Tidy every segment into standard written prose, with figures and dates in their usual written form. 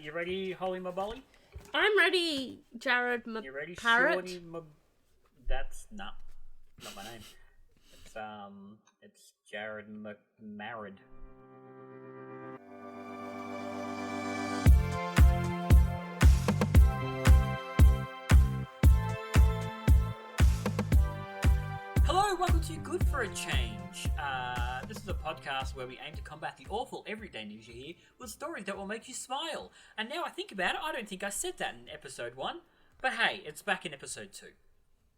You ready, Hollie Mabolly? I'm ready, Jarrod. You ready, Parrot? Shorty? That's not my name. It's Jarrod McMarrid. Hello, welcome to Good for a Change. This is a podcast where we aim to combat the awful everyday news you hear with stories that will make you smile. And now I think about it, I don't think I said that in episode 1. But hey, it's back in episode 2.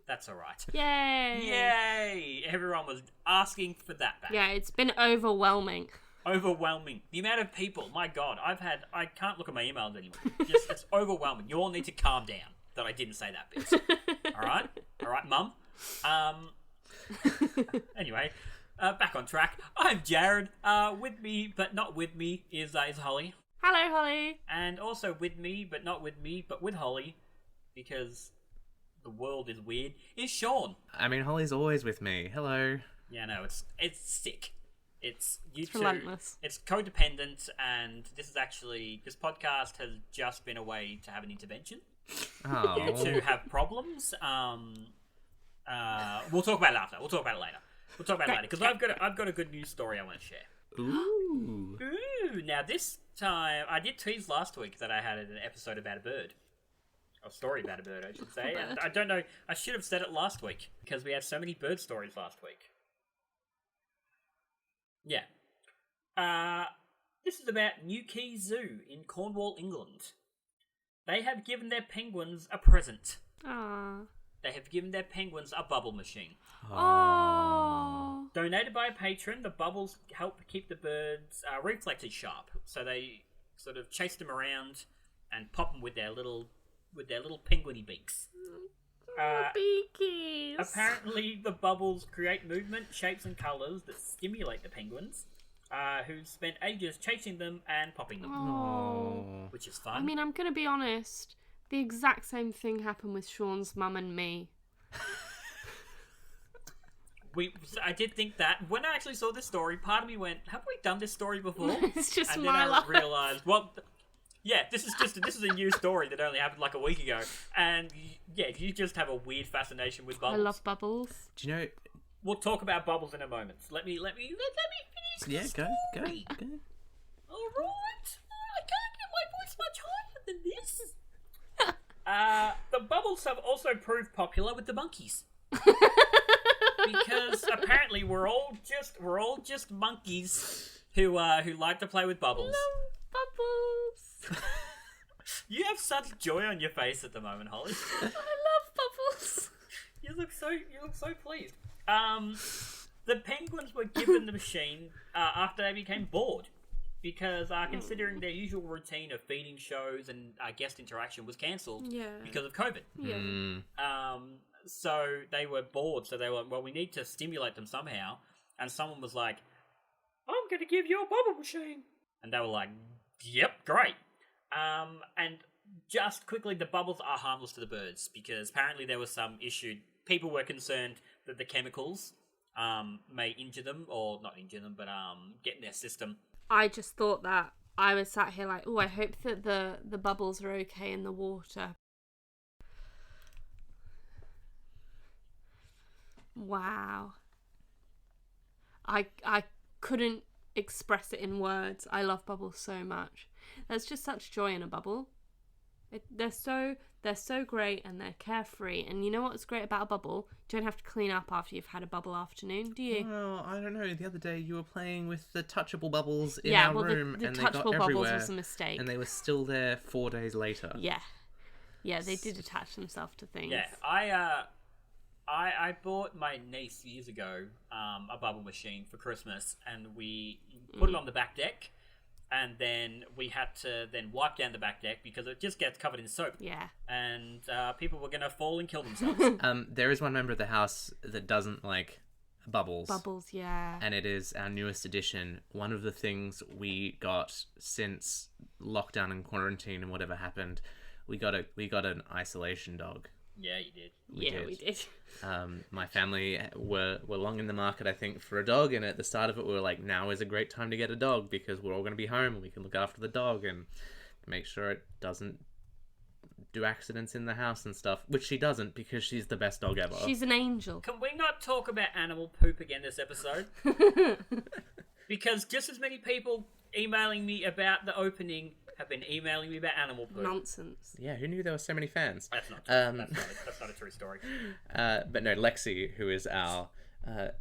That's alright. Yay! Yay! Everyone was asking for that back. Yeah, it's been overwhelming. Overwhelming. The amount of people, my god, I can't look at my emails anymore. It's overwhelming. You all need to calm down that I didn't say that bit. Alright? Alright, Mum? Anyway, back on track. I'm Jarrod. With me, but not with me, is Hollie. Hello, Hollie. And also with me, but not with me, but with Hollie, because the world is weird, is Sean. I mean, Hollie's always with me. Hello. Yeah, no, it's sick. It's you It's two. relentless. It's codependent, and this podcast has just been a way to have an intervention. Oh. You two have problems. We'll talk about it after. We'll talk about it later. Because I've got a good news story I want to share. Ooh. Ooh! Now this time I did tease last week that I had an episode about a bird. A story about a bird, I should say. And I don't know. I should have said it last week because we had so many bird stories last week. Yeah. This is about Newquay Zoo in Cornwall, England. They have given their penguins a present. Aww. They have given their penguins a bubble machine. Oh. Donated by a patron, the bubbles help keep the birds' reflexes sharp. So they sort of chase them around and pop them with their little penguiny beaks. Beakies. Apparently, the bubbles create movement, shapes, and colours that stimulate the penguins, who spent ages chasing them and popping them, Oh. which is fun. I mean, I'm going to be honest. The exact same thing happened with Sean's mum and me. I did think that. When I actually saw this story, part of me went, have we done this story before? It's just and my then life. I realised, well, yeah, this is a new story that only happened like a week ago. And yeah, you just have a weird fascination with bubbles. I love bubbles. Do you know? We'll talk about bubbles in a moment. Let me finish Yeah, the go. story. Alright. I can't get my voice much higher than this. The bubbles have also proved popular with the monkeys. Because apparently we're all just monkeys who like to play with bubbles. Love bubbles. You have such joy on your face at the moment, Hollie. I love bubbles. You look so pleased. The penguins were given the machine after they became bored. Because considering their usual routine of feeding shows and guest interaction was cancelled because of COVID. Yeah. So they were bored. So they were, well, we need to stimulate them somehow. And someone was like, I'm going to give you a bubble machine. And they were like, yep, great. And just quickly, the bubbles are harmless to the birds because apparently there was some issue. People were concerned that the chemicals may injure them, or not injure them, but get in their system. I just thought that. I was sat here like, oh, I hope that the bubbles are okay in the water. Wow. I couldn't express it in words. I love bubbles so much. There's just such joy in a bubble. They're so great and they're carefree. And you know what's great about a bubble? You don't have to clean up after you've had a bubble afternoon, do you? Well, I don't know. The other day you were playing with the touchable bubbles in Yeah, our well, room, the and they got touchable everywhere. bubbles was a mistake. And they were still there 4 days later. Yeah, they did attach themselves to things. Yeah, I bought my niece years ago a bubble machine for Christmas, and we put it on the back deck, and then we had to then wipe down the back deck because it just gets covered in soap. Yeah. And people were going to fall and kill themselves. There is one member of the house that doesn't like bubbles. Bubbles, yeah. And it is our newest addition. One of the things we got since lockdown and quarantine and whatever happened, we got an isolation dog. Yeah, you did. We did. My family were long in the market, I think, for a dog, and at the start of it we were like, now is a great time to get a dog because we're all going to be home and we can look after the dog. And make sure it doesn't do accidents in the house and stuff, which she doesn't because she's the best dog ever. She's an angel. Can we not talk about animal poop again this episode? Because just as many people emailing me about the opening have been emailing me about animal poop. Nonsense. Yeah, who knew there were so many fans? That's not true. That's not a true story. But no, Lexi, who is our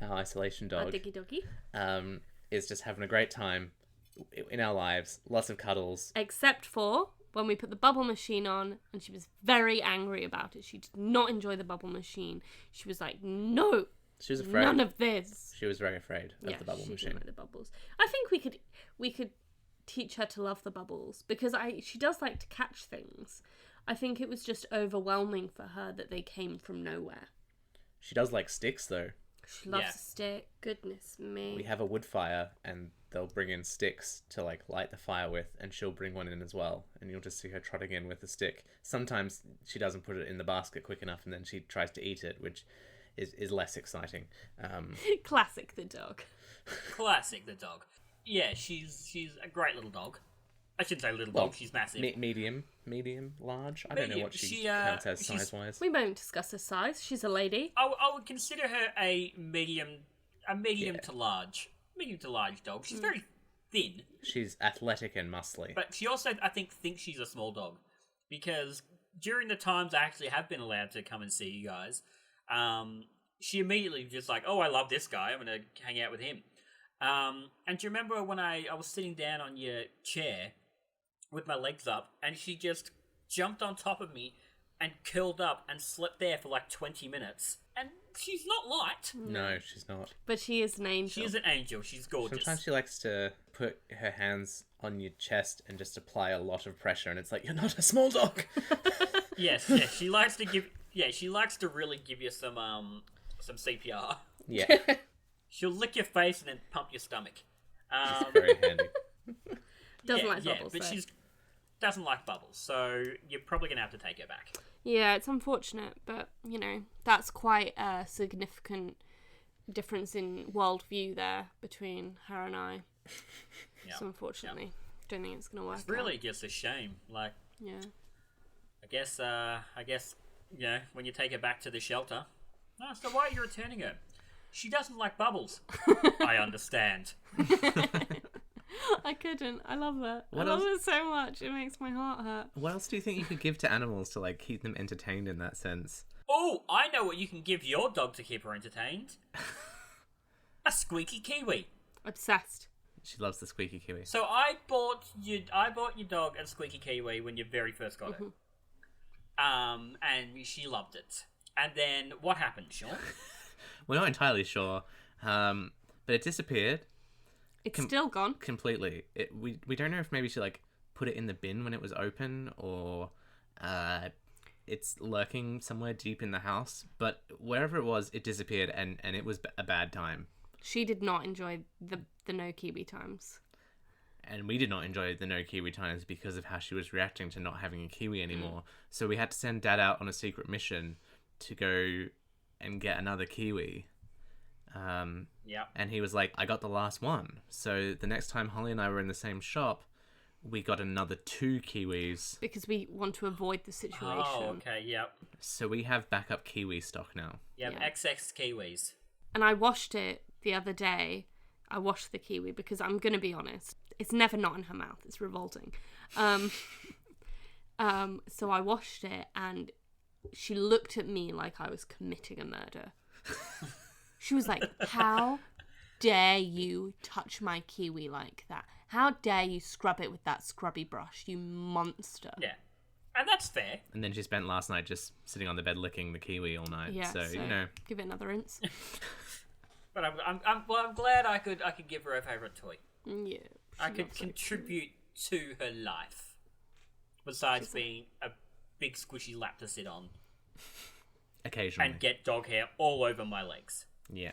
isolation dog, Diggy doggy. is just having a great time in our lives. Lots of cuddles. Except for when we put the bubble machine on, and she was very angry about it. She did not enjoy the bubble machine. She was like, no, She was afraid. none of this. She was very afraid of the bubble she machine. didn't like the bubbles. I think we could teach her to love the bubbles because she does like to catch things. I think it was just overwhelming for her that they came from nowhere. She does like sticks though. She loves Yeah. a stick. Goodness me. We have a wood fire and they'll bring in sticks to like light the fire with, and she'll bring one in as well, and you'll just see her trotting in with a stick. Sometimes she doesn't put it in the basket quick enough and then she tries to eat it, which is less exciting. Classic the dog. Classic the dog. Yeah, she's a great little dog. I shouldn't say little dog, she's massive. Medium, large. I don't know what she counts as she's- size-wise. We won't discuss her size. She's a lady. I would consider her a medium to large dog. She's very thin, She's athletic and muscly. but she also, I think, thinks she's a small dog. Because during the times I actually have been allowed to come and see you guys, she immediately just like, oh, I love this guy, I'm going to hang out with him. And do you remember when I was sitting down on your chair with my legs up, and she just jumped on top of me and curled up and slept there for like 20 minutes? And she's not light. No, she's not. But she is an angel. She's an angel. She's gorgeous. Sometimes she likes to put her hands on your chest and just apply a lot of pressure, and it's like, you're not a small dog. Yes, she likes to give. Yeah, she likes to really give you some CPR. Yeah, She'll lick your face and then pump your stomach. very handy. Doesn't like bubbles, but though. she doesn't like bubbles, so you're probably gonna have to take her back. Yeah, it's unfortunate, but, that's quite a significant difference in worldview there between her and I. Yeah. So, unfortunately, don't think it's going to work It's really out. just a shame. Like, Yeah. I guess, when you take her back to the shelter. No, so why are you returning her? She doesn't like bubbles. I understand. I couldn't. I love that. What I love else- it so much. It makes my heart hurt. What else do you think you could give to animals to like keep them entertained in that sense? Oh, I know what you can give your dog to keep her entertained. A squeaky kiwi. Obsessed. She loves the squeaky kiwi. So I bought your dog a squeaky kiwi when you very first got it. And she loved it. And then what happened, Sean? We're not entirely sure, but it disappeared It's still gone. completely. We don't know if maybe she like put it in the bin when it was open, or it's lurking somewhere deep in the house. But wherever it was, it disappeared, and it was a bad time. She did not enjoy the no kiwi times. And we did not enjoy the no kiwi times because of how she was reacting to not having a kiwi anymore. So we had to send Dad out on a secret mission to go and get another kiwi. Yeah. And he was like, I got the last one. So the next time Hollie and I were in the same shop, we got another 2 kiwis. Because we want to avoid the situation. Oh, okay, yep. So we have backup kiwi stock now. Yep, Yeah. XX kiwis. And I washed it the other day. I washed the kiwi because I'm going to be honest. It's never not in her mouth. It's revolting. So I washed it and she looked at me like I was committing a murder. She was like, how dare you touch my kiwi like that? How dare you scrub it with that scrubby brush, you monster. Yeah. And that's fair. And then she spent last night just sitting on the bed licking the kiwi all night. Yeah, so, you know. give it another rinse. But I'm glad I could give her a favourite toy. Yeah. I she could loves it. contribute to her life. Besides being a big squishy lap to sit on Occasionally. and get dog hair all over my legs. Yeah,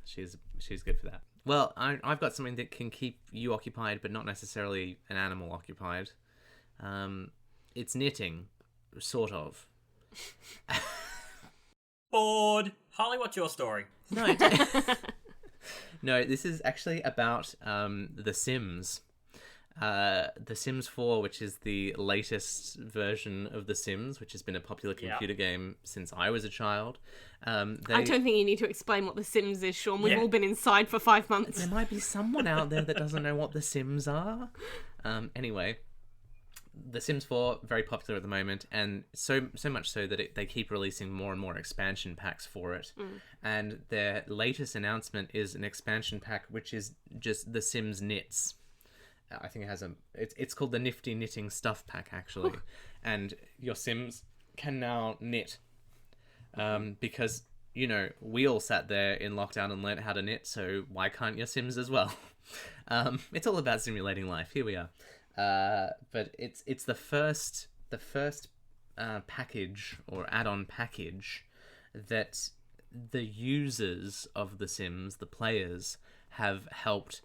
she's good for that. Well, I've got something that can keep you occupied, but not necessarily an animal occupied. It's knitting, sort of. Bored. Hollie, what's your story? No, no, this is actually about The Sims. The Sims 4, which is the latest version of The Sims, which has been a popular computer game since I was a child. I don't think you need to explain what The Sims is, Sean. We've all been inside for 5 months. There might be someone out there that doesn't know what The Sims are. Anyway, The Sims 4, very popular at the moment, and so much so that they keep releasing more and more expansion packs for it. And their latest announcement is an expansion pack which is just The Sims Knits. I think it has it's called the Nifty Knitting Stuff Pack, actually. And your Sims can now knit. Because, you know, we all sat there in lockdown and learnt how to knit, so why can't your Sims as well? It's all about simulating life. Here we are. But it's the first package or add-on package that the users of The Sims, the players, have helped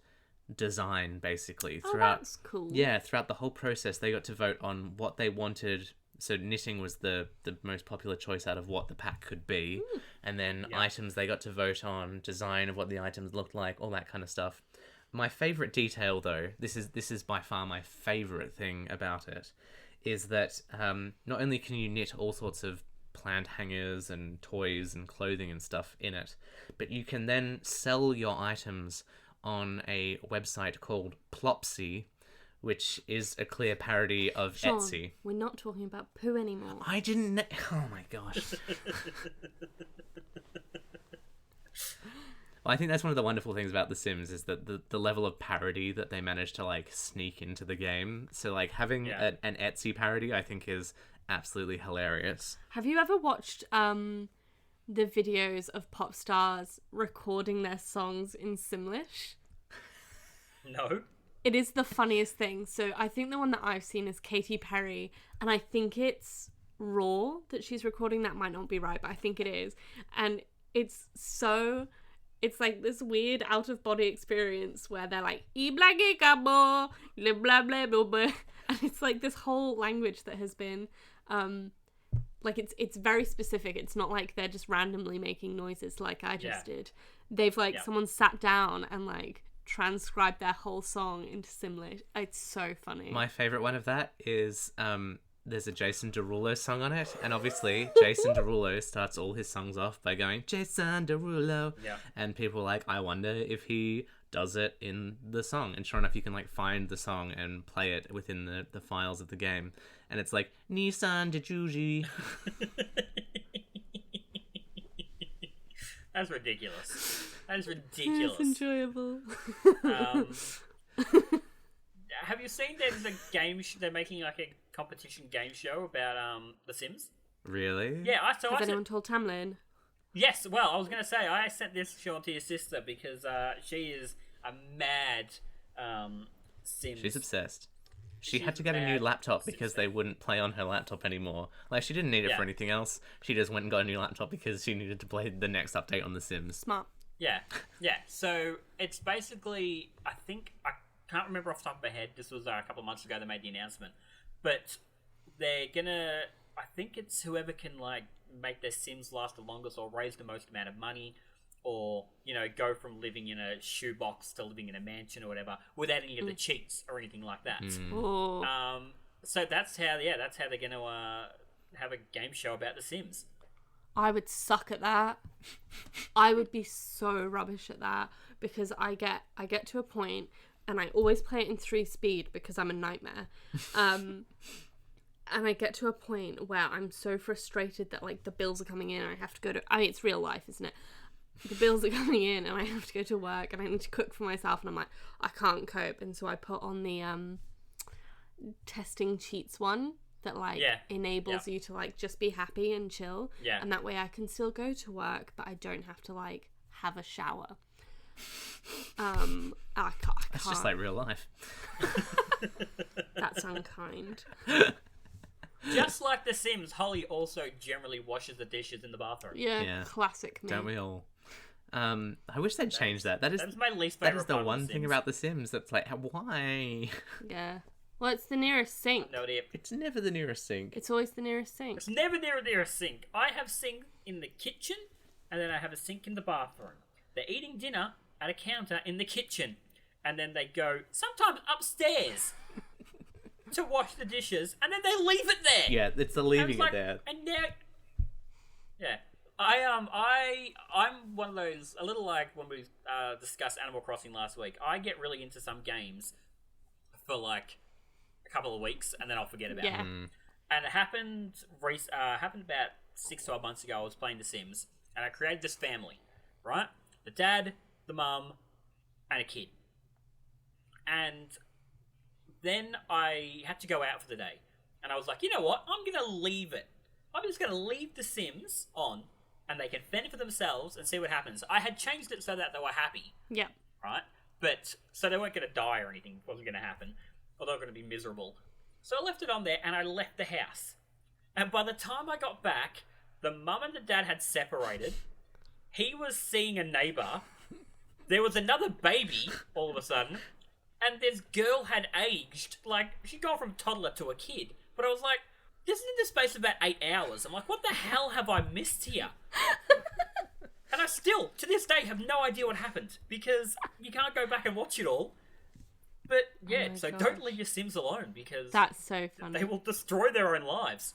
design, basically. That's cool. Yeah, throughout the whole process, they got to vote on what they wanted. So knitting was the most popular choice out of what the pack could be. And then items, they got to vote on design of what the items looked like, all that kind of stuff. My favourite detail, though, this is by far my favourite thing about it, is that not only can you knit all sorts of plant hangers and toys and clothing and stuff in it, but you can then sell your items on a website called Plopsy, which is a clear parody of Sean, Etsy. We're not talking about poo anymore. I didn't know. Oh my gosh. Well, I think that's one of the wonderful things about The Sims is that the level of parody that they managed to like sneak into the game. So like having an Etsy parody, I think, is absolutely hilarious. Have you ever watched the videos of pop stars recording their songs in Simlish? No. It is the funniest thing. So I think the one that I've seen is Katy Perry, and I think it's Raw that she's recording. That might not be right, but I think it is. And it's like this weird out of body experience where they're like and it's like this whole language that has been like it's very specific. It's not like they're just randomly making noises like I just did. They've like someone sat down and like transcribed their whole song into Simlish. It's so funny. My favourite one of that is there's a Jason Derulo song on it, and obviously Jason Derulo starts all his songs off by going Jason Derulo, and people are like, I wonder if he does it in the song, and sure enough you can like find the song and play it within the files of the game, and it's like Nissan de Juji. That's ridiculous. That is ridiculous. It's enjoyable. Have you seen there's a game they're making like a competition game show about The Sims? Really? Yeah, Has anyone told Tamlin? Yes, well, I was going to say, I sent this show to your sister because she is a mad Sims. She's obsessed. She had to get a new laptop because they wouldn't play on her laptop anymore. Like, she didn't need it for anything else. She just went and got a new laptop because she needed to play the next update on The Sims. Smart. Yeah. So it's basically, I can't remember off the top of my head. This was a couple of months ago they made the announcement. But they're gonna, I think it's whoever can like make their Sims last the longest or raise the most amount of money, or, you know, go from living in a shoebox to living in a mansion or whatever without any of the cheats or anything like that. So that's how they're gonna have a game show about The Sims. I would suck at that. I would be so rubbish at that because I get to a point and I always play it in 3 speed because I'm a nightmare. And I get to a point where I'm so frustrated that like the bills are coming in and I have to go to, I mean, it's real life, isn't it? The bills are coming in and I have to go to work and I need to cook for myself and I'm like, I can't cope. And so I put on the testing cheats one that like enables you to like just be happy and chill. Yeah. And that way I can still go to work, but I don't have to like have a shower. I can't. That's just like real life. That's unkind. Just like The Sims, Hollie also generally washes the dishes in the bathroom. Yeah. Classic me. Don't we all? I wish they'd change that. That's my least favorite. That is the one thing about The Sims that's like, why? Yeah. Well, it's the nearest sink. No idea. It's never the nearest sink. It's always the nearest sink. It's never near the nearest sink. I have sink in the kitchen, and then I have a sink in the bathroom. They're eating dinner at a counter in the kitchen, and then they go sometimes upstairs to wash the dishes, and then they leave it there. Yeah, it's the leaving it there. And now, yeah, I'm one of those, a little like when we discussed Animal Crossing last week. I get really into some games for like a couple of weeks, and then I'll forget about it. And it happened about 6 to 12 months ago. I was playing The Sims, and I created this family, right? The dad, the mum, and a kid. And then I had to go out for the day. And I was like, you know what? I'm going to leave it. I'm just going to leave The Sims on, and they can fend for themselves and see what happens. I had changed it so that they were happy. Yeah. Right? But, so they weren't going to die or anything. It wasn't going to happen. Or they were going to be miserable. So I left it on there, and I left the house. And by the time I got back, the mum and the dad had separated. He was seeing a neighbour. There was another baby, all of a sudden. And this girl had aged, like, she'd gone from toddler to a kid. But I was like, this is in the space of about 8 hours. I'm like, what the hell have I missed here? And I still, to this day, have no idea what happened. Because you can't go back and watch it all. But, yeah, Oh so my don't gosh. leave your Sims alone, because That's so funny. they will destroy their own lives.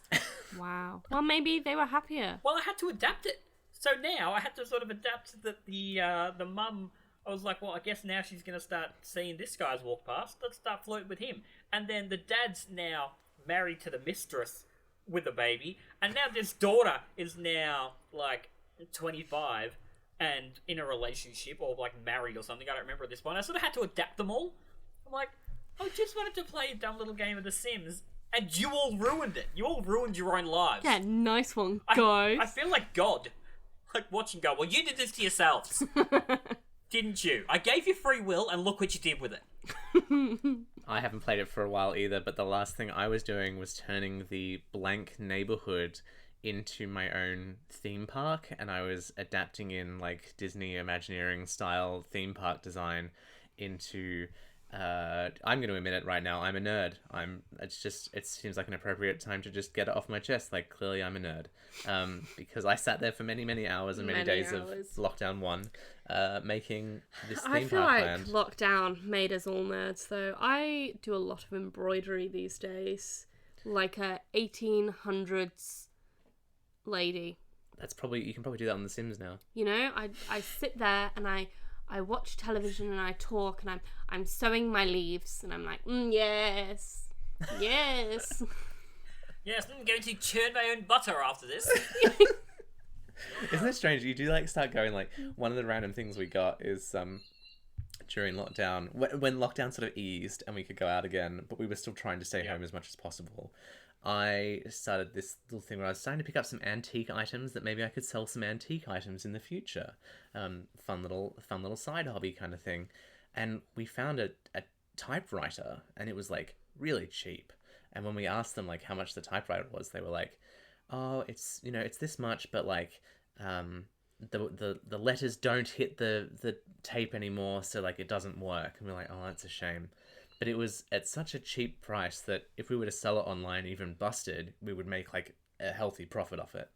Wow. Well, maybe they were happier. Well, I had to adapt it. So now I had to sort of adapt that the mum. I was like, well, I guess now she's going to start seeing this guy's walk past. Let's start flirting with him. And then the dad's now married to the mistress with a baby. And now this daughter is now, like, 25 and in a relationship or, like, married or something. I don't remember at this point. I sort of had to adapt them all. I'm like, I just wanted to play a dumb little game of The Sims. And you all ruined it. You all ruined your own lives. Yeah, nice one, guys. I feel like God. Like, watching go, well, you did this to yourselves. Didn't you? I gave you free will, and look what you did with it. I haven't played it for a while either, but the last thing I was doing was turning the blank neighborhood into my own theme park, and I was adapting in, like, Disney Imagineering style theme park design into... I'm going to admit it right now. I'm a nerd. It seems like an appropriate time to just get it off my chest. Like, clearly I'm a nerd. Because I sat there for many, many hours and many days of lockdown 1, making this theme I feel park like land. lockdown made us all nerds, though. I do a lot of embroidery these days. Like a 1800s lady. You can probably do that on The Sims now. You know, I sit there and I watch television and I talk and I'm sewing my leaves and I'm like, yes, yes. Yes, I'm going to churn my own butter after this. Isn't it strange? You do, like, start going, like, one of the random things we got is during lockdown, when lockdown sort of eased and we could go out again, but we were still trying to stay home as much as possible. I started this little thing where I was starting to pick up some antique items that maybe I could sell some antique items in the future. Fun little side hobby kind of thing. And we found a typewriter, and it was, like, really cheap. And when we asked them, like, how much the typewriter was, they were like, oh, it's this much, but, like, the letters don't hit the tape anymore, so, like, it doesn't work. And we're like, oh, that's a shame. But it was at such a cheap price that if we were to sell it online, even busted, we would make, like, a healthy profit off it.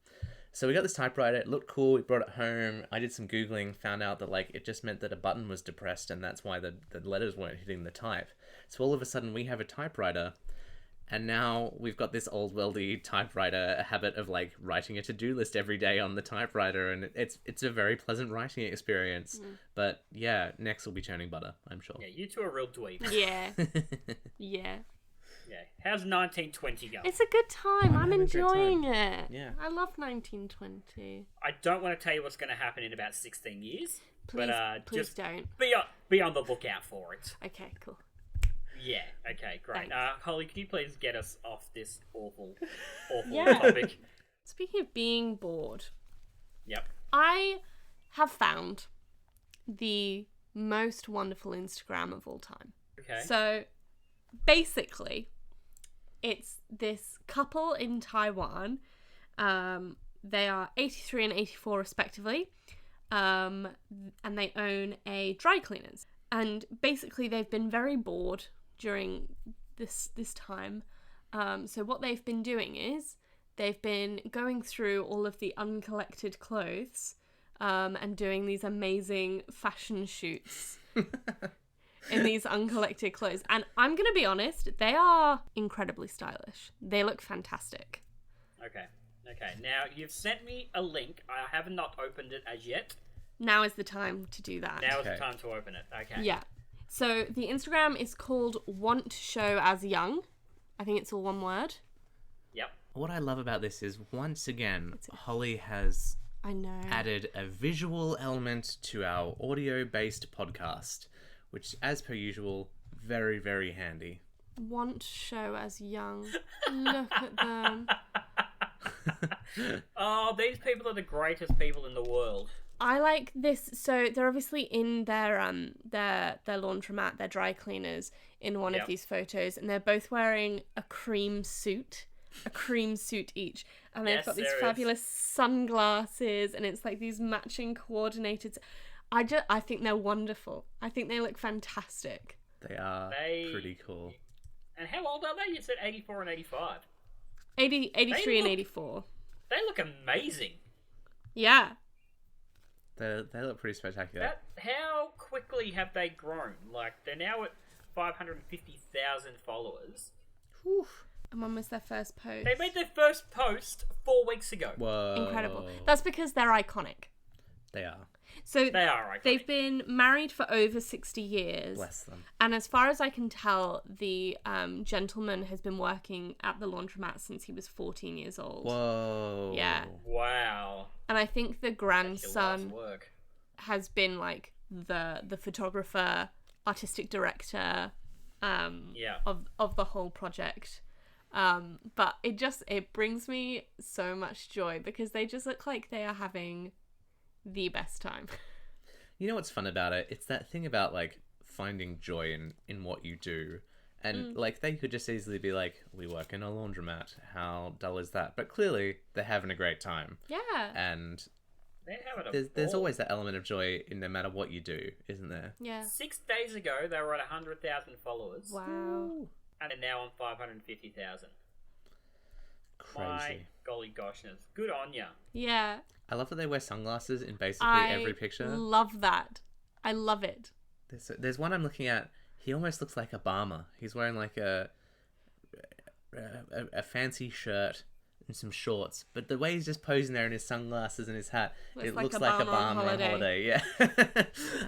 So we got this typewriter, it looked cool, we brought it home, I did some Googling, found out that, like, it just meant that a button was depressed, and that's why the letters weren't hitting the type. So all of a sudden we have a typewriter, and now we've got this old worldy typewriter habit of, like, writing a to-do list every day on the typewriter, and it's a very pleasant writing experience. But yeah, next will be churning butter, I'm sure. Yeah, you two are real dweebs. Yeah. Yeah. Yeah. How's 1920 going? It's a good time. I'm having a great enjoying time. it. Yeah. I love 1920. I don't want to tell you what's going to happen in about 16 years. Please, but please just don't. be on the lookout for it. Okay, cool. Yeah, okay, great. Thanks. Hollie, can you please get us off this awful Yeah. topic? Speaking of being bored, Yep. I have found the most wonderful Instagram of all time. Okay. So, basically, it's this couple in Taiwan. They are 83 and 84 respectively. And they own a dry cleaners. And basically, they've been very bored during this time. So what they've been doing is they've been going through all of the uncollected clothes and doing these amazing fashion shoots. in these uncollected clothes. And I'm going to be honest, they are incredibly stylish. They look fantastic. Okay. Now, you've sent me a link. I have not opened it as yet. Now is the time to do that. Now is the time to open it. Okay. Yeah. So the Instagram is called Want Show As Young. I think it's all one word. Yep. What I love about this is, once again, Hollie has added a visual element to our audio-based podcast, which, as per usual, very, very handy. Want Show As Young. Look at them. Oh, these people are the greatest people in the world. I like this. So they're obviously in their laundromat, their dry cleaners, in one of these photos, and they're both wearing a cream suit each, and they've got these fabulous sunglasses, and it's like these matching coordinated. I think they're wonderful. I think they look fantastic. They are pretty cool. And how old are they? You said 84 and 85. 83 and 84. They look amazing. Yeah. They look pretty spectacular. How quickly have they grown? Like, they're now at 550,000 followers. Whew. And when was their first post? They made their first post 4 weeks ago. Whoa. Incredible. That's because they're iconic. They are. So they are iconic. They've been married for over 60 years. Bless them. And as far as I can tell, the gentleman has been working at the laundromat since he was 14 years old. Whoa. Yeah. Wow. And I think the grandson has been like the photographer, artistic director of the whole project. But it brings me so much joy because they just look like they are having the best time. You know what's fun about it? It's that thing about like finding joy in what you do. And like they could just easily be like, we work in a laundromat. How dull is that? But clearly they're having a great time. Yeah. And there's always that element of joy in no matter what you do, isn't there? Yeah. 6 days ago they were at 100,000 followers. Wow. Ooh. And they're now on 550,000. Crazy. My golly goshness. Good on ya. Yeah. I love that they wear sunglasses in basically every picture. I love that. I love it. There's one I'm looking at. He almost looks like Obama. He's wearing like a fancy shirt and some shorts, but the way he's just posing there in his sunglasses and his hat, it looks like Obama on holiday. Yeah.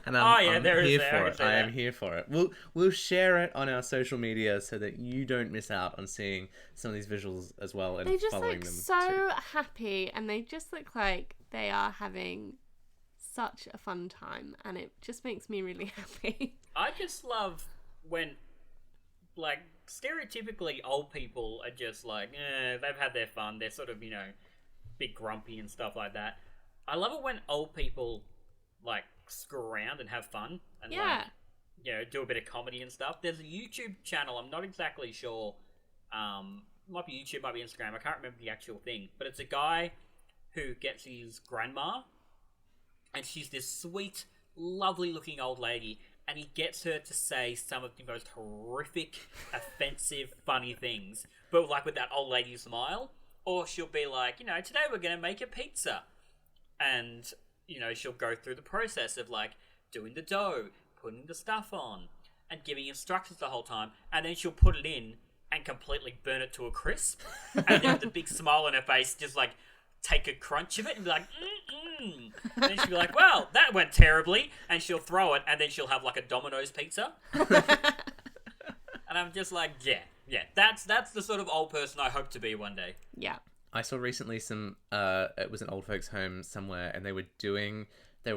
And I'm here for it. I am here for it. We'll share it on our social media so that you don't miss out on seeing some of these visuals as well and they just following look them. So happy, and they just look like they are having such a fun time, and it just makes me really happy. I just love when, like, stereotypically old people are just like, they've had their fun. They're sort of, big grumpy and stuff like that. I love it when old people, like, screw around and have fun and, do a bit of comedy and stuff. There's a YouTube channel. I'm not exactly sure. Might be YouTube, might be Instagram. I can't remember the actual thing. But it's a guy who gets his grandma, and she's this sweet, lovely-looking old lady, and he gets her to say some of the most horrific, offensive, funny things, but like with that old lady smile. Or she'll be like, today we're going to make a pizza. And, she'll go through the process of like doing the dough, putting the stuff on, and giving instructions the whole time. And then she'll put it in and completely burn it to a crisp. And then with a big smile on her face, just like take a crunch of it and be like, mm-mm. And then she'll be like, well, that went terribly. And she'll throw it, and then she'll have like a Domino's pizza. And I'm just like, yeah, that's the sort of old person I hope to be one day. Yeah. I saw recently it was an old folks home somewhere, and they were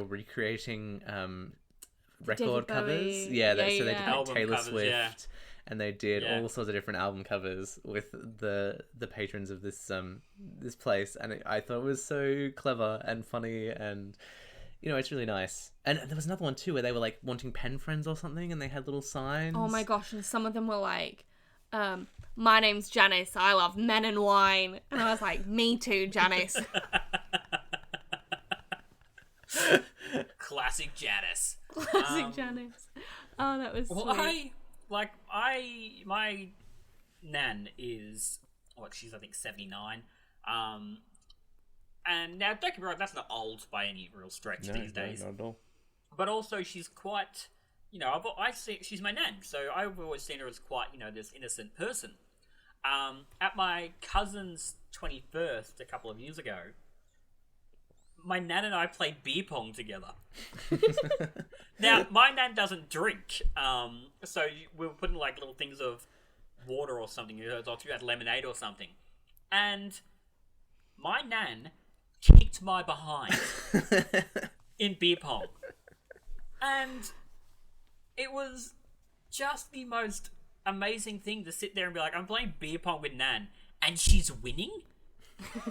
recreating record covers. So they did like album Taylor covers, Swift, and they did all sorts of different album covers with the patrons of this place, and I thought it was so clever and funny, and it's really nice. And there was another one too where they were like wanting pen friends or something, and they had little signs. Oh my gosh! And some of them were like, "My name's Janice. I love men and wine," and I was like, "Me too, Janice." Classic Janice. Classic Janice. Oh, that was sweet. My nan is, she's I think 79. And now, don't get me wrong, that's not old by any real stretch these days. No, not at all. But also, she's quite I see she's my nan, so I've always seen her as quite, this innocent person. At my cousin's 21st a couple of years ago, my nan and I played beer pong together. Now, my nan doesn't drink, so we were putting like little things of water or something, or you had lemonade or something, and my nan kicked my behind in beer pong, and it was just the most amazing thing to sit there and be like, I'm playing beer pong with nan, and she's winning.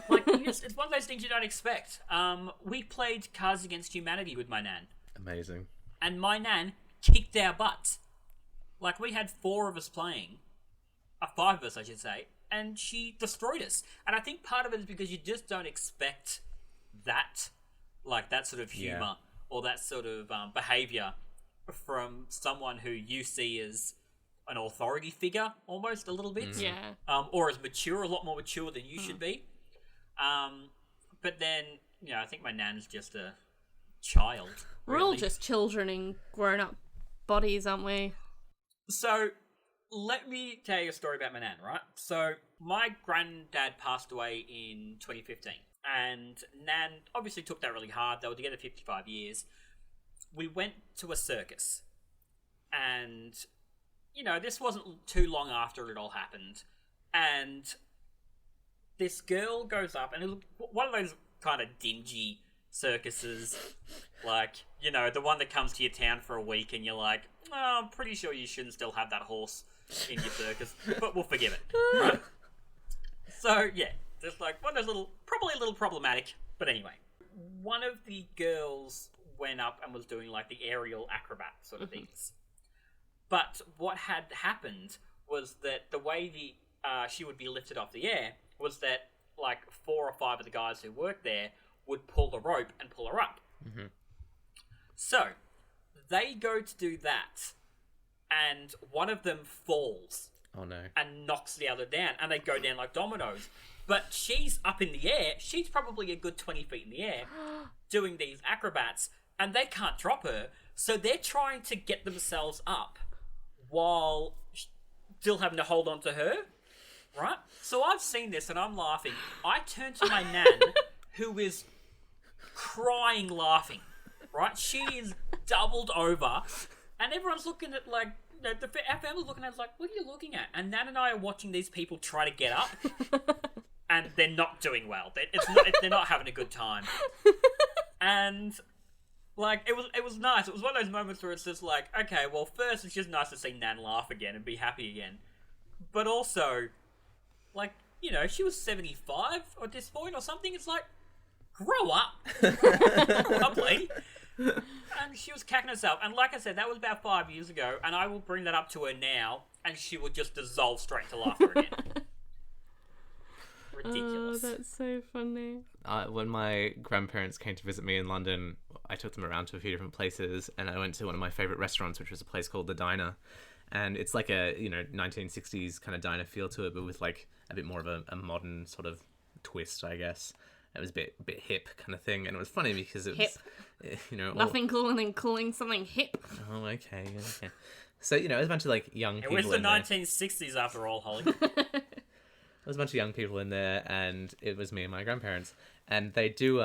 Like, it's one of those things you don't expect. We played Cards Against Humanity with my nan. Amazing. And my nan kicked our butts. Like, we had 4 of us playing. 5 of us, I should say. And she destroyed us. And I think part of it is because you just don't expect that. Like, that sort of humour. Or that sort of behaviour from someone who you see as an authority figure, almost, a little bit. Yeah. Or as mature, a lot more mature than you should be. But then, I think my nan's just a child. We're all just children in grown-up bodies, aren't we? So, let me tell you a story about my nan, right? So, my granddad passed away in 2015. And nan obviously took that really hard. They were together 55 years. We went to a circus. And, this wasn't too long after it all happened. And this girl goes up, and it was one of those kind of dingy circuses, like, the one that comes to your town for a week, and you're like, oh, I'm pretty sure you shouldn't still have that horse in your circus, but we'll forgive it, right? So, yeah, just like one of those probably a little problematic, but anyway. One of the girls went up and was doing, like, the aerial acrobat sort of things. But what had happened was that the way she would be lifted off the air was that, like, 4 or 5 of the guys who worked there would pull the rope and pull her up. Mm-hmm. So, they go to do that, and one of them falls. Oh, no. And knocks the other down, and they go down like dominoes. But she's up in the air. She's probably a good 20 feet in the air doing these acrobats, and they can't drop her, so they're trying to get themselves up while still having to hold on to her. Right? So I've seen this and I'm laughing. I turn to my nan, who is crying laughing. Right? She is doubled over. And everyone's looking at, like, our family's looking at us like, what are you looking at? And Nan and I are watching these people try to get up. And they're not doing well. They're not having a good time. And, like, it was nice. It was one of those moments where it's just like, okay, well, first it's just nice to see Nan laugh again and be happy again. But also, like, she was 75 at this point or something. It's like, grow up. Grow up, lady. And she was cacking herself. And like I said, that was about 5 years ago. And I will bring that up to her now, and she will just dissolve straight into laughter again. Ridiculous. Oh, that's so funny. When my grandparents came to visit me in London, I took them around to a few different places, and I went to one of my favourite restaurants, which was a place called The Diner. And it's like a 1960s kind of diner feel to it, but with like a bit more of a modern sort of twist, I guess. It was a bit hip kind of thing, and it was funny because it was nothing cooler than calling something hip. Oh, okay. So it was a bunch of like young people. It was the 1960s after all, Hollie. There was a bunch of young people in there, and it was me and my grandparents, and they do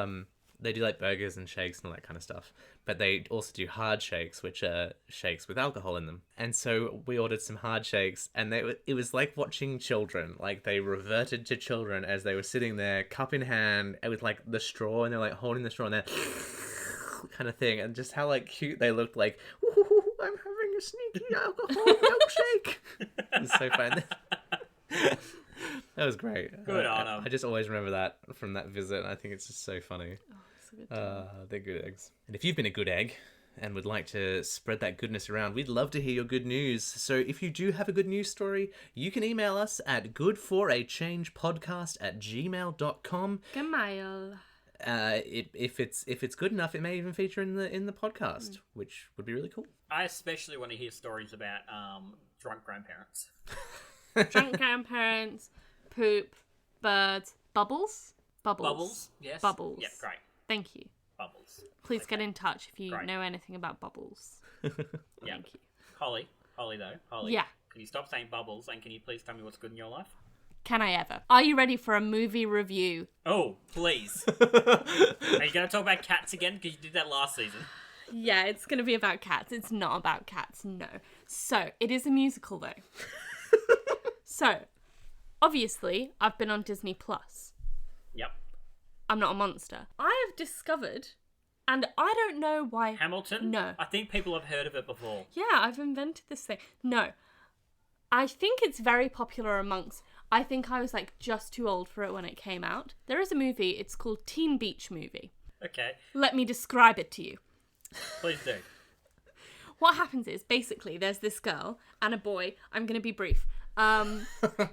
like burgers and shakes and all that kind of stuff, but they also do hard shakes, which are shakes with alcohol in them. And so we ordered some hard shakes, and it was like watching children. Like, they reverted to children as they were sitting there, cup in hand, and with like the straw, and they're like holding the straw and they're kind of thing, and just how like cute they looked. Like, I'm having a sneaky alcohol milkshake. It's so fun. That was great. Good on them. I just always remember that from that visit. I think it's just so funny. Oh, it's a good time. They're good eggs. And if you've been a good egg and would like to spread that goodness around, we'd love to hear your good news. So if you do have a good news story, you can email us at goodforachangepodcast@gmail.com. Gmail. If it's good enough, it may even feature in the podcast, which would be really cool. I especially want to hear stories about drunk grandparents. Drunk grandparents, poop, birds, bubbles? Bubbles, yes. Bubbles. Yeah, great. Thank you. Bubbles. Please get in touch if you Great. know anything about bubbles. Yeah. Thank you. Hollie though. Hollie. Yeah. Can you stop saying bubbles and can you please tell me what's good in your life? Can I ever? Are you ready for a movie review? Oh, please. Are you going to talk about cats again? Because you did that last season. Yeah, it's going to be about cats. It's not about cats, no. So, it is a musical, though. So, obviously, I've been on Disney Plus. Yep. I'm not a monster. I have discovered, and I don't know why... Hamilton? No. I think people have heard of it before. Yeah, I've invented this thing. No. I think it's very popular amongst... I think I was, like, just too old for it when it came out. There is a movie, it's called Teen Beach Movie. Okay. Let me describe it to you. Please do. What happens is, basically, there's this girl and a boy. I'm going to be brief. And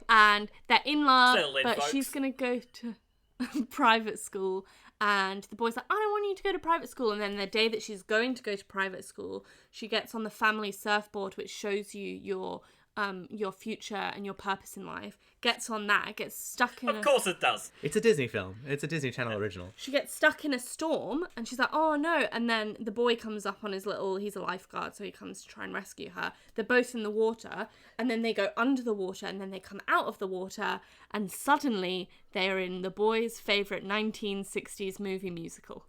they're in love, Settle in, but folks. she's going to go to private school. And the boy's like, I don't want you to go to private school. And then the day that she's going to go to private school, she gets on the family surfboard, which shows you your future and your purpose in life. Gets on that, gets stuck in Of course it does. It's a Disney film. It's a Disney Channel original. She gets stuck in a storm and she's like, oh no. And then the boy comes up on he's a lifeguard, so he comes to try and rescue her. They're both in the water and then they go under the water and then they come out of the water and suddenly they're in the boy's favourite 1960s movie musical.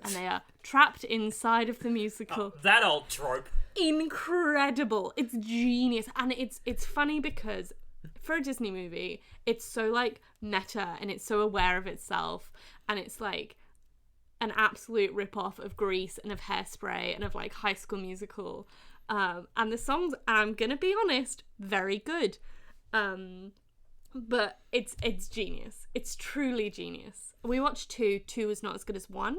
And they are trapped inside of the musical. Oh, that old trope. Incredible. It's genius. And it's funny because for a Disney movie, it's so like meta and it's so aware of itself and it's like an absolute rip-off of Grease and of Hairspray and of like High School Musical. And the songs, I'm gonna be honest, very good. But it's genius. It's truly genius. We watched 2. 2 was not as good as 1.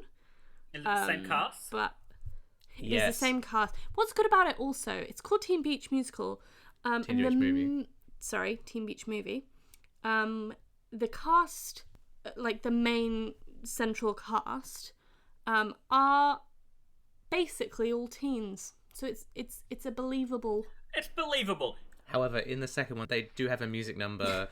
Is it the same cast? But Yes. it's the same cast. What's good about it also, it's called Teen Beach Musical. Teen Beach Movie. Sorry, Teen Beach Movie. The cast, like the main central cast, are basically all teens. So it's a believable... It's believable. However, in the second one, they do have a music number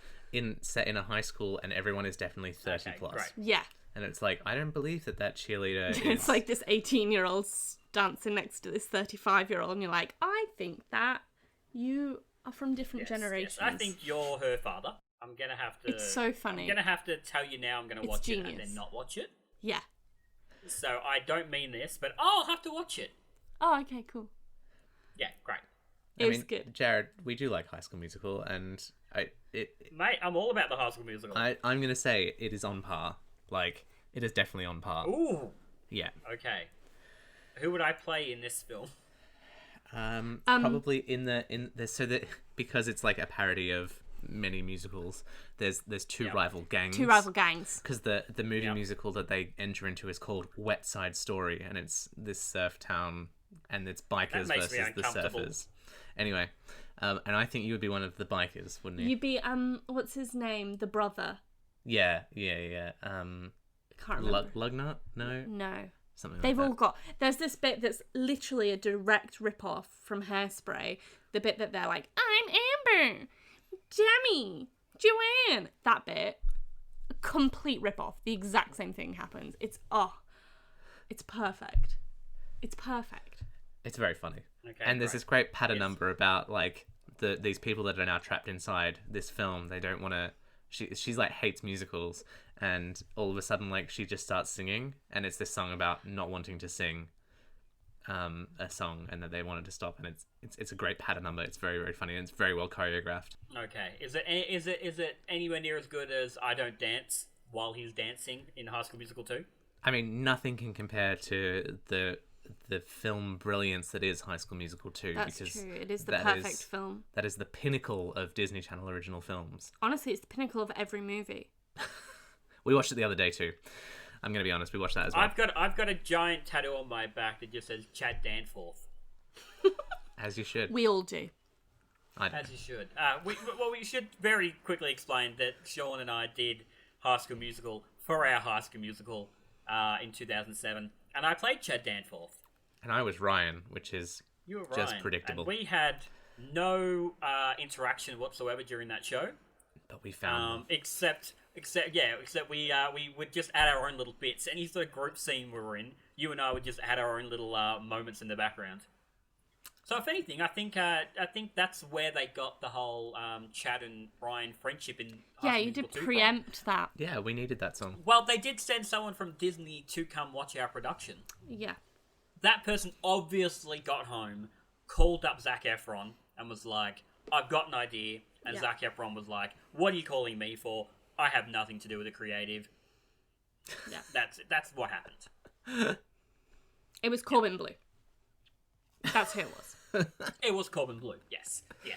set in a high school, and everyone is definitely 30 Okay, plus. Yeah. And it's like, I don't believe that cheerleader is... It's like this 18-year-old dancing next to this 35-year-old, and you're like, I think that you are from different generations. Yes, I think you're her father. I'm going to have to... It's so funny. I'm going to have to tell you now I'm going to It's watch genius. it and then not watch it. Yeah. So I don't mean this, but I'll have to watch it. Oh, okay, cool. Yeah, great. It was good. Jarrod, we do like High School Musical, and Mate, I'm all about the High School Musical. I'm going to say it is on par. Like, it is definitely on par. Ooh. Yeah. Okay. Who would I play in this film? Probably because it's like a parody of many musicals. There's two rival gangs. Two rival gangs. Because the movie musical that they enter into is called Wet Side Story, and it's this surf town, and it's bikers That makes me versus the uncomfortable. surfers. Anyway, and I think you would be one of the bikers, wouldn't you? You'd be what's his name? The brother. Yeah. Can't remember. Lugnut? No. Something They've like all got... There's this bit that's literally a direct rip-off from Hairspray. The bit that they're like, I'm Amber, Demi, Joanne. That bit. A complete rip-off. The exact same thing happens. It's perfect. It's perfect. It's very funny. Okay, and there's great. this great patter number about like these people that are now trapped inside this film. They don't want to... She's like hates musicals, and all of a sudden like she just starts singing, and it's this song about not wanting to sing a song, and that they wanted to stop, and it's a great patter number. It's very, very funny, and it's very well choreographed. Okay. Is it anywhere near as good as I Don't Dance while he's dancing in High School Musical 2? I mean, nothing can compare to the film brilliance that is High School Musical 2. That's because true. It is the perfect film. That is the pinnacle of Disney Channel original films. Honestly, it's the pinnacle of every movie. We watched it the other day too. I'm going to be honest, we watched that as well. I've got a giant tattoo on my back that just says Chad Danforth. As you should. We all do. As you should. We should very quickly explain that Sean and I did High School Musical for our High School Musical in 2007, and I played Chad Danforth. And I was Ryan, which is You were just Ryan, predictable. And we had no interaction whatsoever during that show. But we found except Except we would just add our own little bits. Any sort of group scene we were in, you and I would just add our own little moments in the background. So if anything, I think that's where they got the whole Chad and Brian friendship in. Yeah, you did preempt that. Yeah, we needed that song. Well, they did send someone from Disney to come watch our production. Yeah. That person obviously got home, called up Zac Efron, and was like, "I've got an idea." And Zac Efron was like, "What are you calling me for? I have nothing to do with the creative." Yeah. That's what happened. It was Corbin Blue. That's who it was. It was Corbin Blue. Yes. Yeah.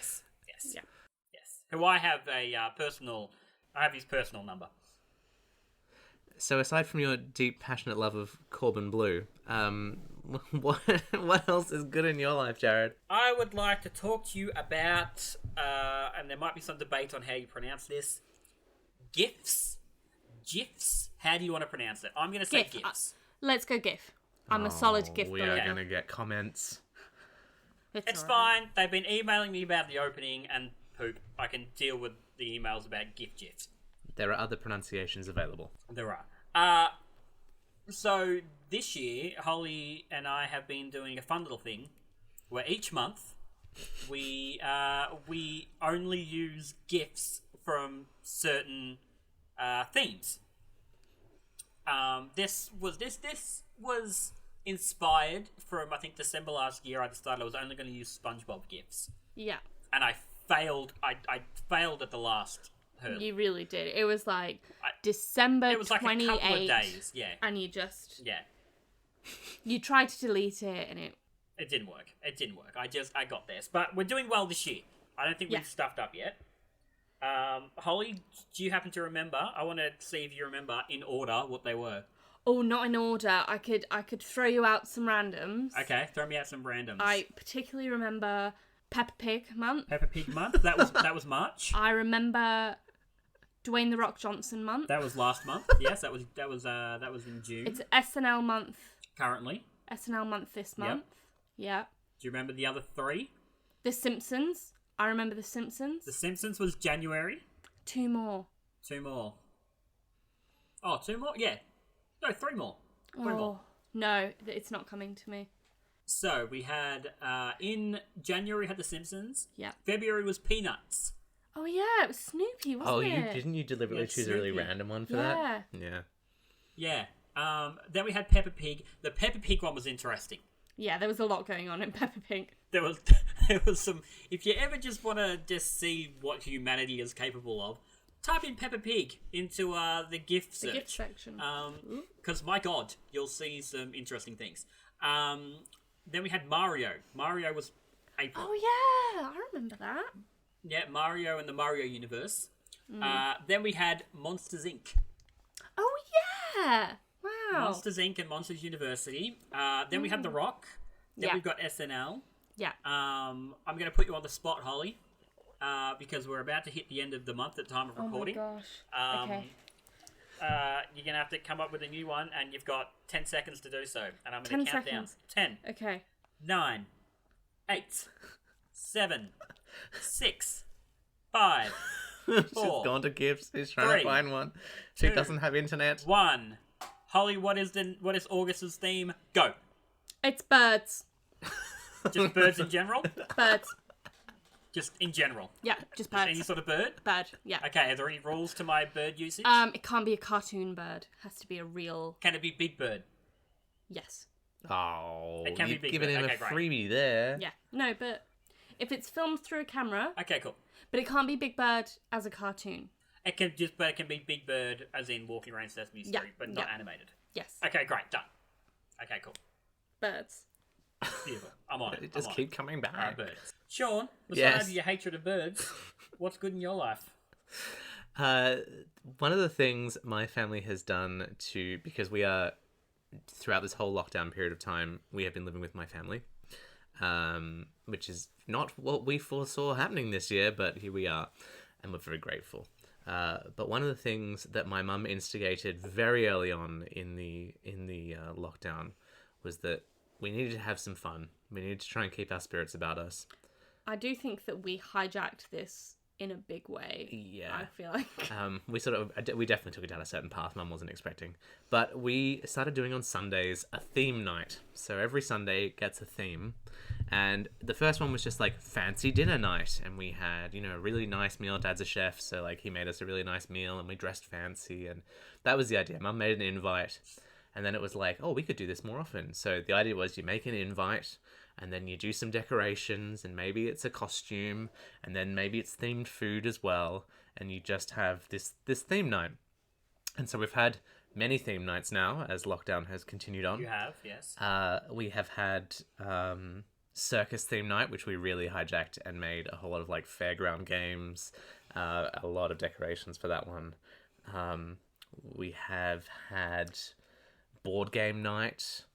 Yes. Who I have I have his personal number. So aside from your deep, passionate love of Corbin Blue, what else is good in your life, Jarrod? I would like to talk to you about, and there might be some debate on how you pronounce this, GIFs. GIFs? How do you want to pronounce it? I'm going to say GIF. GIFs. Let's go GIF. I'm a solid GIF We believer. are going to get comments. It's all fine. They've been emailing me about the opening and poop. I can deal with the emails about GIFs. There are other pronunciations available. There are. So this year, Hollie and I have been doing a fun little thing where each month we only use GIFs from certain themes. This was inspired from, I think, December last year. I decided I was only going to use SpongeBob GIFs, Yeah. and I failed. I failed at the last hurdle. You really did. It was like December 28th. It was like a couple of days. Yeah. And you just... Yeah. You tried to delete it and it... It didn't work. I got this. But we're doing well this year. I don't think we've stuffed up yet. Hollie, do you happen to remember? I want to see if you remember in order what they were. Oh, not in order. I could throw you out some randoms. Okay, throw me out some randoms. I particularly remember Peppa Pig month. Peppa Pig month. That was March. I remember Dwayne The Rock Johnson month. That was last month. Yes, that was in June. It's SNL month. Currently. SNL month this month. Yeah. Do you remember the other three? The Simpsons. I remember The Simpsons. The Simpsons was January. Two more. Oh, two more? Yeah. No, three more. Three more. No, it's not coming to me. So we had in January had The Simpsons. Yeah. February was Peanuts. Oh yeah, it was Snoopy, wasn't it? Didn't you deliberately choose a really random one for that? Yeah. Yeah. Then we had Peppa Pig. The Peppa Pig one was interesting. Yeah, there was a lot going on in Peppa Pig. There was some. If you ever just want to just see what humanity is capable of, type in Peppa Pig into the GIF search. The GIF section. Because my God, you'll see some interesting things. Then we had Mario. Mario was April. Oh yeah, I remember that. Yeah, Mario and the Mario universe. Then we had Monsters Inc. Oh yeah. Wow. Monsters Inc. and Monsters University. Then we had The Rock. Then we've got SNL. Yeah. I'm going to put you on the spot, Hollie, because we're about to hit the end of the month at the time of recording. Oh my gosh. Okay. You're going to have to come up with a new one, and you've got 10 seconds to do so. And I'm going to count down. 10. Okay. 9. 8. 7. 6. 5. 4. She's gone to GIFs. She's trying 3, to find one. She 2, doesn't have internet. 1. Hollie, what is August's theme? Go. It's birds. Just birds in general? Birds. Just in general? Yeah, just birds. Any sort of bird? Bird, yeah. Okay, are there any rules to my bird usage? It can't be a cartoon bird. It has to be a real... Can it be big bird? Yes. Oh, It can be you've big given bird. him Okay, a great. freebie there. Yeah. No, but if it's filmed through a camera... Okay, cool. But it can't be Big Bird as a cartoon. It can be big bird as in walking around Sesame Street, but not animated. Yes. Okay, great, done. Okay, cool. Birds. Beautiful. I'm on it. They just keep coming back. Alright, birds. Sean, Yes. besides your hatred of birds, what's good in your life? One of the things my family has done because we are, throughout this whole lockdown period of time, we have been living with my family, which is not what we foresaw happening this year, but here we are, and we're very grateful. But one of the things that my mum instigated very early on in the lockdown was that we needed to have some fun. We needed to try and keep our spirits about us. I do think that we hijacked this in a big way. Yeah. I feel like. We definitely took it down a certain path Mum wasn't expecting. But we started doing on Sundays a theme night. So every Sunday gets a theme. And the first one was just like fancy dinner night. And we had, a really nice meal. Dad's a chef, so like he made us a really nice meal and we dressed fancy. And that was the idea. Mum made an invite. And then it was like, oh, we could do this more often. So the idea was you make an invite and then you do some decorations and maybe it's a costume and then maybe it's themed food as well. And you just have this theme night. And so we've had many theme nights now as lockdown has continued on. You have, yes. We have had Circus theme night, which we really hijacked and made a whole lot of like fairground games, a lot of decorations for that one. We have had board game night,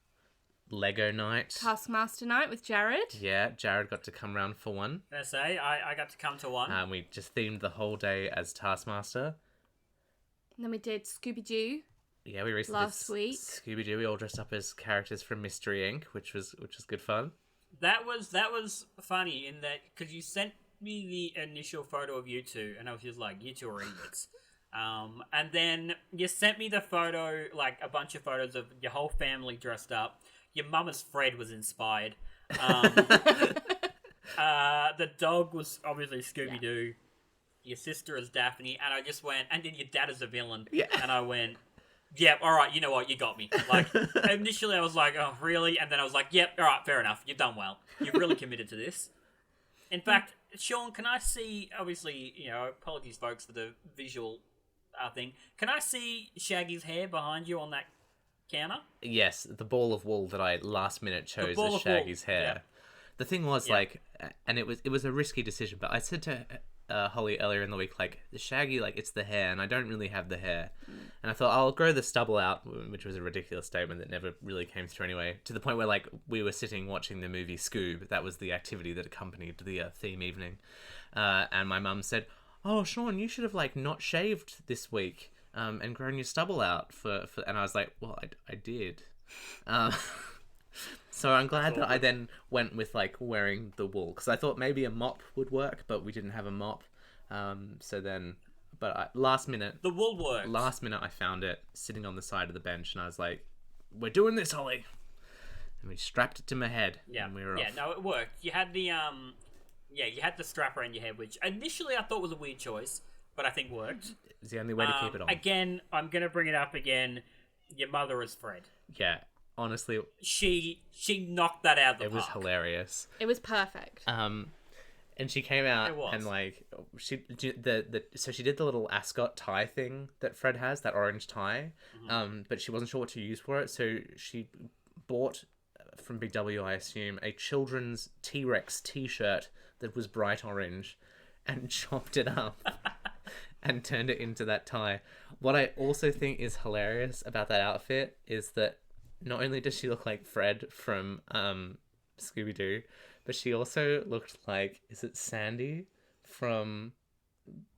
Lego night, Taskmaster night with Jarrod. Yeah, Jarrod got to come round for one. I say I got to come to one. We just themed the whole day as Taskmaster. And then we did Scooby Doo. Yeah, we recently last week. Scooby Doo. We all dressed up as characters from Mystery Inc., which was good fun. That was funny in that because you sent me the initial photo of you two, and I was just like, you two are idiots. And then you sent me the photo, like a bunch of photos of your whole family dressed up. Your mum as Fred was inspired. The dog was obviously Scooby Doo. Yeah. Your sister as Daphne, and I just went, and then your dad as a villain. Yeah. And I went, yep, all right, you know what, you got me. Like, initially I was like, oh, really? And then I was like, yep, all right, fair enough, you've done well. You've really committed to this. In fact, Sean, can I see, obviously, apologies, folks, for the visual thing. Can I see Shaggy's hair behind you on that counter? Yes, the ball of wool that I last minute chose as Shaggy's hair. Yeah. The thing was, and it was a risky decision, but I said to Hollie earlier in the week, like, the Shaggy, like, it's the hair, and I don't really have the hair. And I thought, I'll grow the stubble out, which was a ridiculous statement that never really came through anyway, to the point where, like, we were sitting watching the movie Scoob. That was the activity that accompanied the theme evening. And my mum said, oh, Sean, you should have, like, not shaved this week and grown your stubble out for... And I was like, well, I did. So I'm glad that I then went with, like, wearing the wool, because I thought maybe a mop would work, but we didn't have a mop. Last minute... The wool worked. Last minute I found it sitting on the side of the bench, and I was like, we're doing this, Hollie! And we strapped it to my head, and we were off. Yeah, no, it worked. You had the, you had the strap around your head, which initially I thought was a weird choice, but I think worked. It's the only way to keep it on. Again, I'm going to bring it up again. Your mother is Fred. Yeah. Honestly, she knocked that out of the park. It was hilarious. It was perfect. And she came out and like she did so she did the little ascot tie thing that Fred has, that orange tie. But she wasn't sure what to use for it, so she bought from Big W, I assume, a children's T-Rex T-shirt that was bright orange, and chopped it up and turned it into that tie. What I also think is hilarious about that outfit is that not only does she look like Fred from Scooby Doo, but she also looked like, is it Sandy from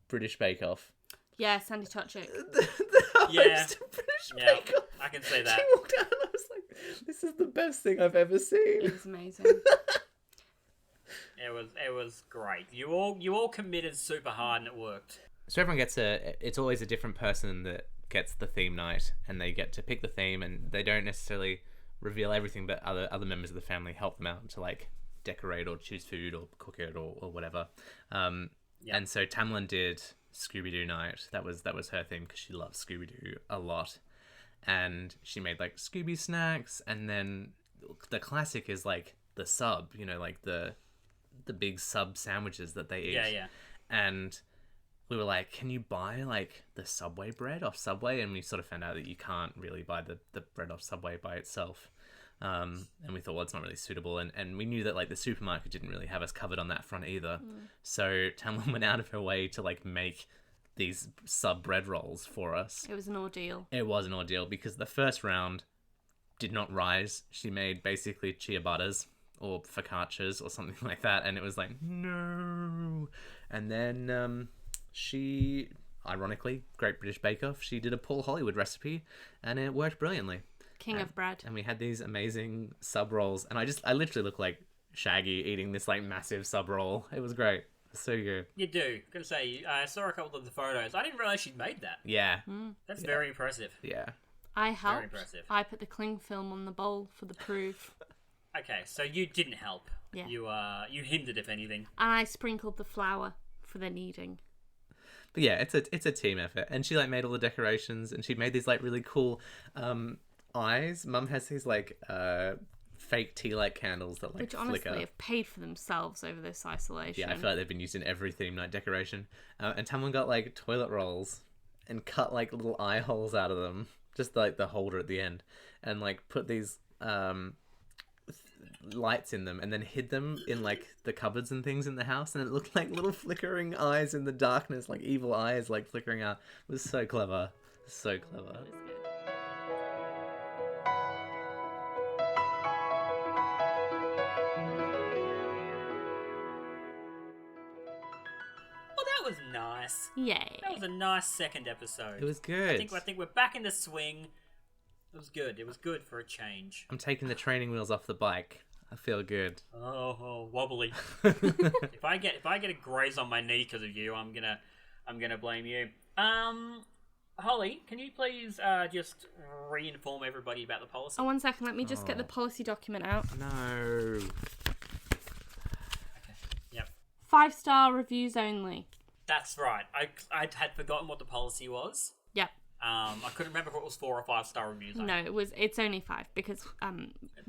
British Bake Off? Yeah, Sandy Tochick. the host of British Bake Off. I can say that. She walked out and I was like, this is the best thing I've ever seen. It was amazing. It was great. You all committed super hard and it worked. So everyone gets it's always a different person that gets the theme night, and they get to pick the theme, and they don't necessarily reveal everything, but other members of the family help them out to like decorate or choose food or cook it or whatever. And so Tamlin did Scooby Doo night. That was her thing because she loves Scooby Doo a lot, and she made like Scooby snacks, and then the classic is like the sub, like the big sub sandwiches that they eat. Yeah. And we were like, can you buy like the Subway bread off Subway? And we sort of found out that you can't really buy the bread off Subway by itself. And we thought, well, it's not really suitable. And we knew that like the supermarket didn't really have us covered on that front either. So Tamlin went out of her way to like make these sub bread rolls for us. It was an ordeal. It was an ordeal because the first round did not rise. She made basically ciabattas or focaccias or something like that. And it was like, no. And then... she, ironically, Great British Bake Off, she did a Paul Hollywood recipe, and it worked brilliantly. King of bread. And we had these amazing sub rolls, and I literally look like Shaggy eating this like massive sub roll. It was great. So good. You do. Gonna say, I saw a couple of the photos. I didn't realize she'd made that. Yeah. That's very impressive. Yeah. I helped. impressive. I put the cling film on the bowl for the proof. Okay, so you didn't help. Yeah. You hindered, if anything. And I sprinkled the flour for the kneading. But yeah, it's a team effort. And she like made all the decorations, and she made these like really cool eyes. Mum has these like fake tea light candles that like Which honestly flicker. have paid for themselves over this isolation. Yeah, I feel like they've been used in every theme night decoration. And Tamlin got like toilet rolls and cut like little eye holes out of them, just like the holder at the end, and like put these lights in them, and then hid them in like the cupboards and things in the house, and it looked like little flickering eyes in the darkness, like evil eyes like flickering out. It was so clever. So clever. That was good. Well, that was nice. Yay. That was a nice second episode. It was good. I think we're back in the swing. It was good. It was good for a change. I'm taking the training wheels off the bike. I feel good. Oh, wobbly. If I get a graze on my knee because of you, I'm gonna blame you. Holly, can you please just re-inform everybody about the policy? Oh, 1 second. Let me just get the policy document out. No. Yep. 5-star reviews only. That's right. I had forgotten what the policy was. Yep. I couldn't remember if it was 4 or 5-star reviews. No, it's only 5 because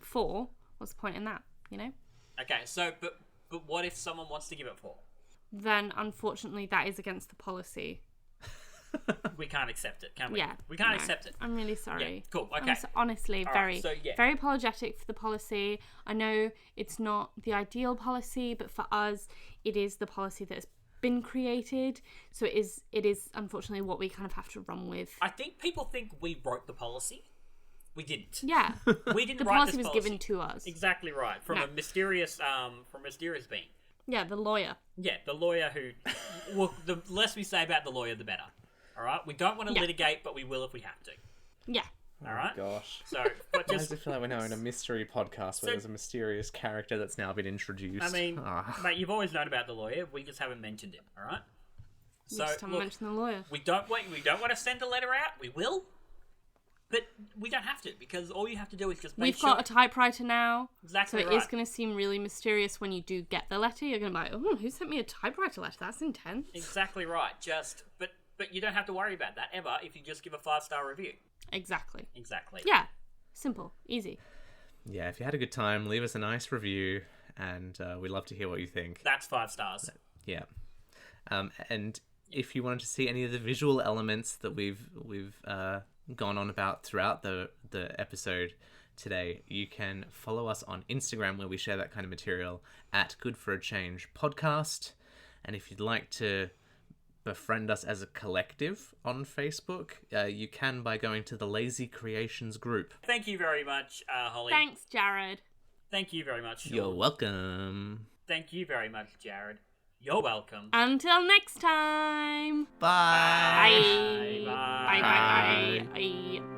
4. What's the point in that? You know. Okay, so but what if someone wants to give it 4? Then unfortunately that is against the policy. We can't accept it, can we? Yeah. We can't no. accept it. I'm really sorry. Yeah, cool. Okay. Honestly, All very, right, so, yeah. very apologetic for the policy. I know it's not the ideal policy, but for us, it is the policy that has been created. So it is unfortunately what we kind of have to run with. I think people think we wrote the policy. We didn't. Yeah. We didn't The write policy this was given to us. Exactly right. From a mysterious being. Yeah, the lawyer. Yeah, the lawyer who... well, the less we say about the lawyer, the better. All right? We don't want to litigate, but we will if we have to. Yeah. All right? Gosh. So, but Why just... does it feel like we're now in a mystery podcast where there's a mysterious character that's now been introduced? I mean, mate, you've always known about the lawyer. We just haven't mentioned him, all right? You just haven't mentioned the lawyer. We don't want to send a letter out. We will. But we don't have to, because all you have to do is just make We've sure... got a typewriter now. Exactly so it is going to seem really mysterious when you do get the letter. You're going to be like, oh, who sent me a typewriter letter? That's intense. Exactly right. But you don't have to worry about that ever if you just give a 5-star review. Exactly. Exactly. Yeah. Simple. Easy. Yeah, if you had a good time, leave us a nice review, and we'd love to hear what you think. That's 5 stars. Yeah. And if you wanted to see any of the visual elements that we've gone on about throughout the episode today, you can follow us on Instagram, where we share that kind of material at Good for a Change Podcast. And if you'd like to befriend us as a collective on Facebook, you can by going to the Lazy Creations group. Thank you very much, Holly. Thanks, Jarrod. Thank you very much. You're welcome. Thank you very much, Jarrod. You're welcome. Until next time. Bye. Bye. Bye. Bye. Bye. Bye. Bye.